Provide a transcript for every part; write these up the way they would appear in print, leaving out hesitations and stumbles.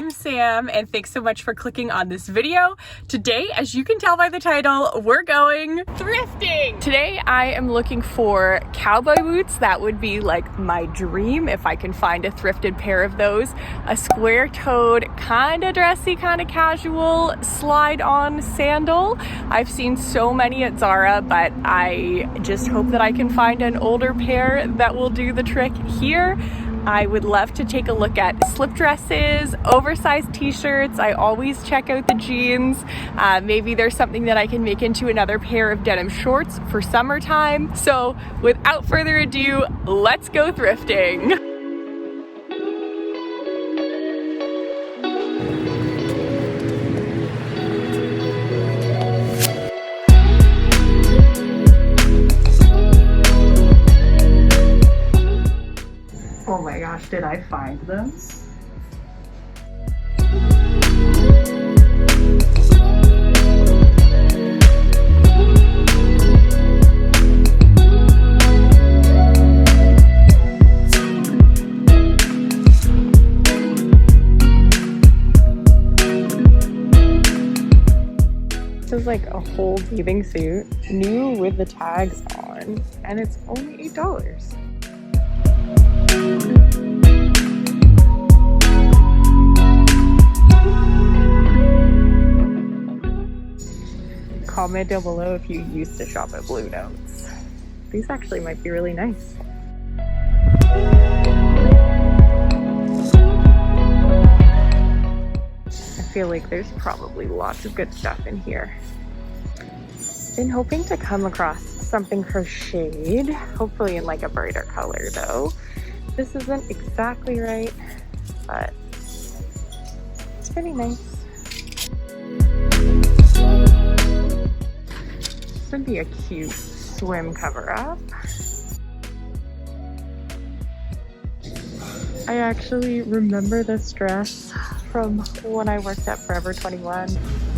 I'm Sam, and thanks so much for clicking on this video. Today, as you can tell by the title, we're going thrifting. Today, I am looking for cowboy boots. That would be like my dream if I can find a thrifted pair of those. A square-toed, kind of dressy, kind of casual slide-on sandal. I've seen so many at Zara, but I just hope that I can find an older pair that will do the trick here. I would love to take a look at slip dresses, oversized t-shirts. I always check out the jeans. Maybe there's something that I can make into another pair of denim shorts for summertime. So without further ado, let's go thrifting. Oh my gosh, did I find them? This is like a whole bathing suit, new with the tags on, and it's only $8. Comment down below if you used to shop at Blue Notes. These actually might be really nice. I feel like there's probably lots of good stuff in here. Been hoping to come across something crocheted, hopefully in like a brighter color though. This isn't exactly right, but it's pretty nice. This would be a cute swim cover up. I actually remember this dress from when I worked at Forever 21.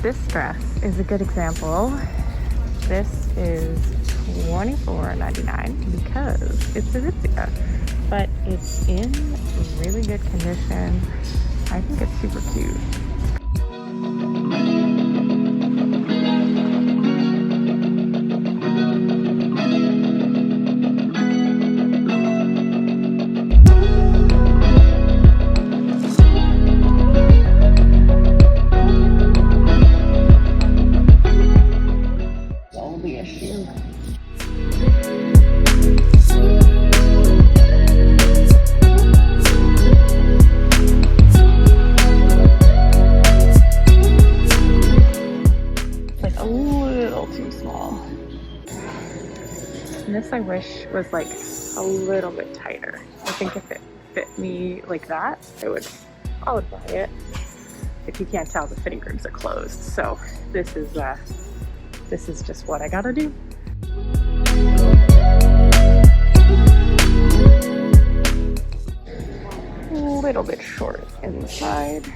This dress is a good example. This is $24.99 because it's Aritzia, but it's in really good condition. I think it's super cute. This I wish was like a little bit tighter. I think if it fit me like that, I would buy it. If you can't tell, the fitting rooms are closed, so this is just what I gotta do. A little bit short inside.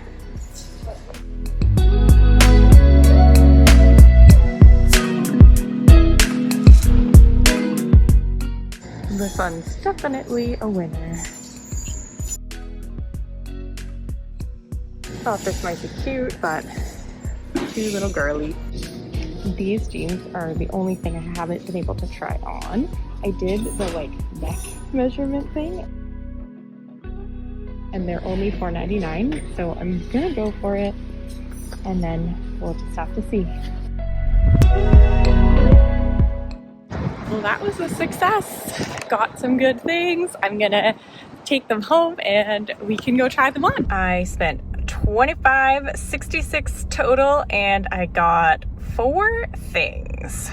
This one's definitely a winner. Thought this might be cute, but too little girly. These jeans are the only thing I haven't been able to try on. I did the like neck measurement thing, and they're only $4.99, so I'm gonna go for it, and then we'll just have to see. Well, that was a success. Got some good things. I'm gonna take them home and we can go try them on. I spent $25.66 total and I got 4 things.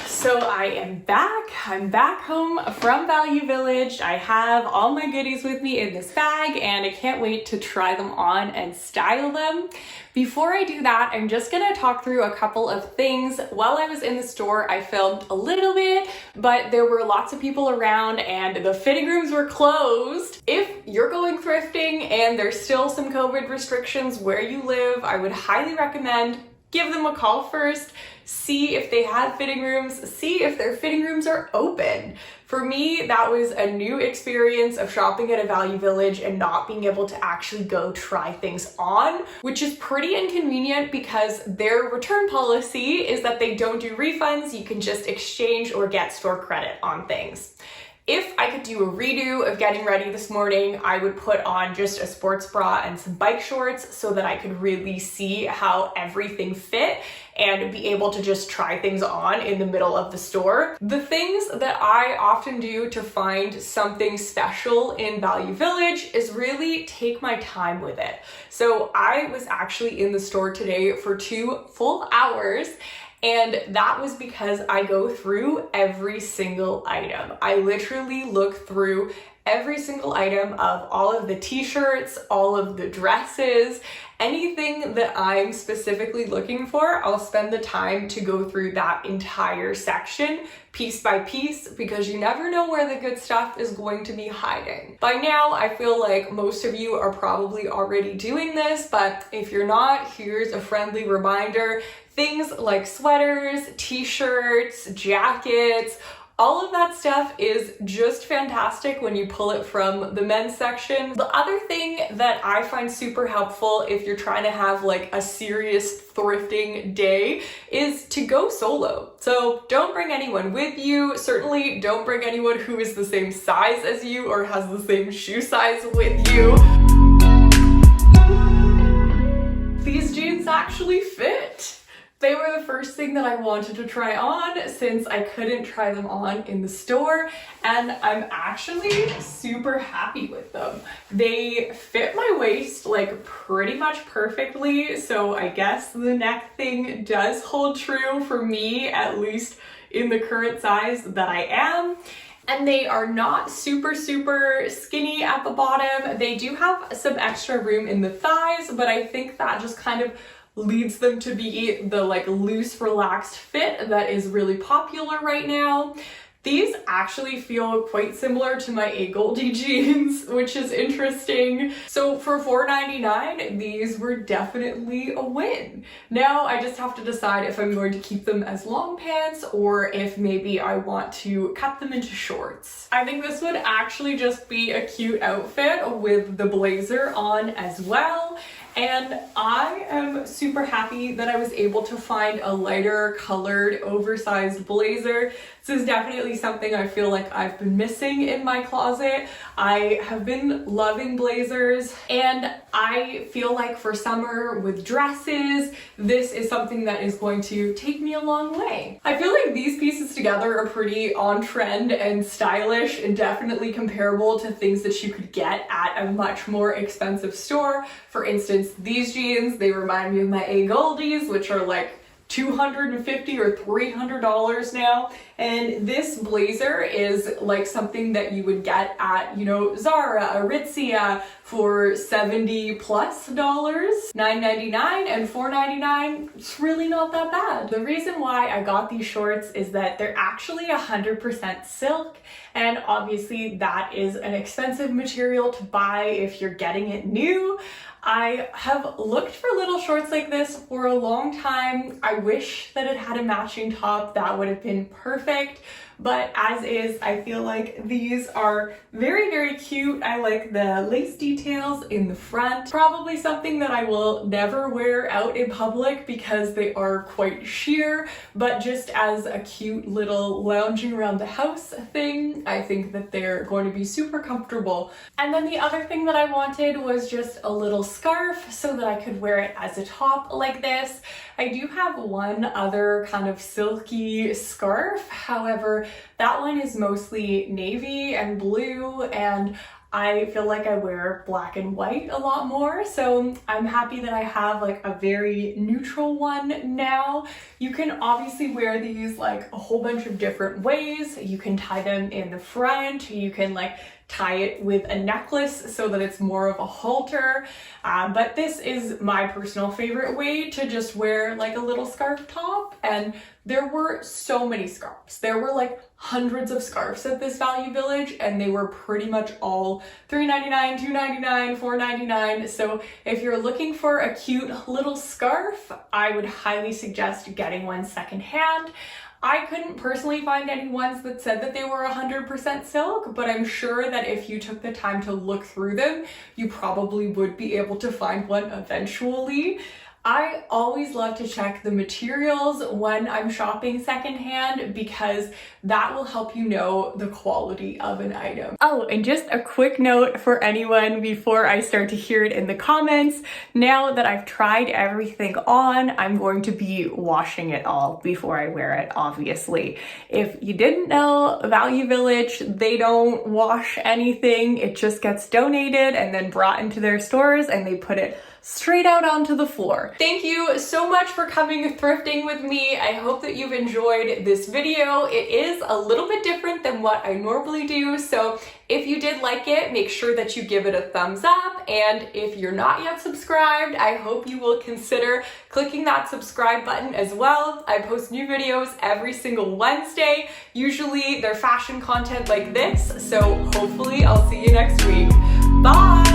So I am back. I'm back home from Value Village. I have all my goodies with me in this bag and I can't wait to try them on and style them. Before I do that, I'm just gonna talk through a couple of things. While I was in the store, I filmed a little bit, but there were lots of people around and the fitting rooms were closed. If you're going thrifting and there's still some COVID restrictions where you live, I would highly recommend give them a call first, see if they had fitting rooms, see if their fitting rooms are open. For me, that was a new experience of shopping at a Value Village and not being able to actually go try things on, which is pretty inconvenient because their return policy is that they don't do refunds. You can just exchange or get store credit on things. If I could do a redo of getting ready this morning, I would put on just a sports bra and some bike shorts so that I could really see how everything fit and be able to just try things on in the middle of the store. The things that I often do to find something special in Value Village is really take my time with it. So I was actually in the store today for 2 full hours. And that was because I go through every single item. I literally look through every single item of all of the t-shirts, all of the dresses, anything that I'm specifically looking for. I'll spend the time to go through that entire section piece by piece because you never know where the good stuff is going to be hiding. By now, I feel like most of you are probably already doing this, but if you're not, here's a friendly reminder. Things like sweaters, t-shirts, jackets, all of that stuff is just fantastic when you pull it from the men's section. The other thing that I find super helpful if you're trying to have like a serious thrifting day is to go solo. So don't bring anyone with you. Certainly don't bring anyone who is the same size as you or has the same shoe size with you. These jeans actually fit. They were the first thing that I wanted to try on since I couldn't try them on in the store, and I'm actually super happy with them. They fit my waist like pretty much perfectly, so I guess the neck thing does hold true for me, at least in the current size that I am. And they are not super skinny at the bottom. They do have some extra room in the thighs, but I think that just kind of leads them to be the like loose, relaxed fit that is really popular right now. These actually feel quite similar to my A Goldie jeans, which is interesting. So for $4.99, these were definitely a win. Now I just have to decide if I'm going to keep them as long pants or if maybe I want to cut them into shorts. I think this would actually just be a cute outfit with the blazer on as well. And I am super happy that I was able to find a lighter colored oversized blazer. This is definitely something I feel like I've been missing in my closet. I have been loving blazers, and I feel like for summer with dresses, this is something that is going to take me a long way. I feel like these pieces together are pretty on trend and stylish and definitely comparable to things that you could get at a much more expensive store. For instance, these jeans, they remind me of my A Goldies, which are like $250 or $300 now. And this blazer is like something that you would get at, you know, Zara, Aritzia for $70+ $9.99 and $4.99. It's really not that bad. The reason why I got these shorts is that they're actually 100% silk, and obviously that is an expensive material to buy if you're getting it new. I have looked for little shorts like this for a long time. I wish that it had a matching top. That would have been perfect. But as is, I feel like these are very cute. I like the lace details in the front. Probably something that I will never wear out in public because they are quite sheer, but just as a cute little lounging around the house thing, I think that they're going to be super comfortable. And then the other thing that I wanted was just a little scarf so that I could wear it as a top like this. I do have one other kind of silky scarf, however, that one is mostly navy and blue, and I feel like I wear black and white a lot more, so I'm happy that I have like a very neutral one now. You can obviously wear these like a whole bunch of different ways. You can tie them in the front, you can like tie it with a necklace so that it's more of a halter, but this is my personal favorite way to just wear like a little scarf top, and There were so many scarves. There were like hundreds of scarves at this Value Village, and they were pretty much all $3.99, $2.99, $4.99. So if you're looking for a cute little scarf, I would highly suggest getting one secondhand. I couldn't personally find any ones that said that they were 100% silk, but I'm sure that if you took the time to look through them, you probably would be able to find one eventually. I always love to check the materials when I'm shopping secondhand because that will help you know the quality of an item. Oh, and just a quick note for anyone before I start to hear it in the comments. Now that I've tried everything on, I'm going to be washing it all before I wear it, obviously. If you didn't know, Value Village, they don't wash anything. It just gets donated and then brought into their stores and they put it straight out onto the floor. Thank you so much for coming thrifting with me. I hope that you've enjoyed this video. It is a little bit different than what I normally do, so if you did like it, make sure that you give it a thumbs up, and if you're not yet subscribed, I hope you will consider clicking that subscribe button as well. I post new videos every single Wednesday. Usually they're fashion content like this, so hopefully I'll see you next week. Bye!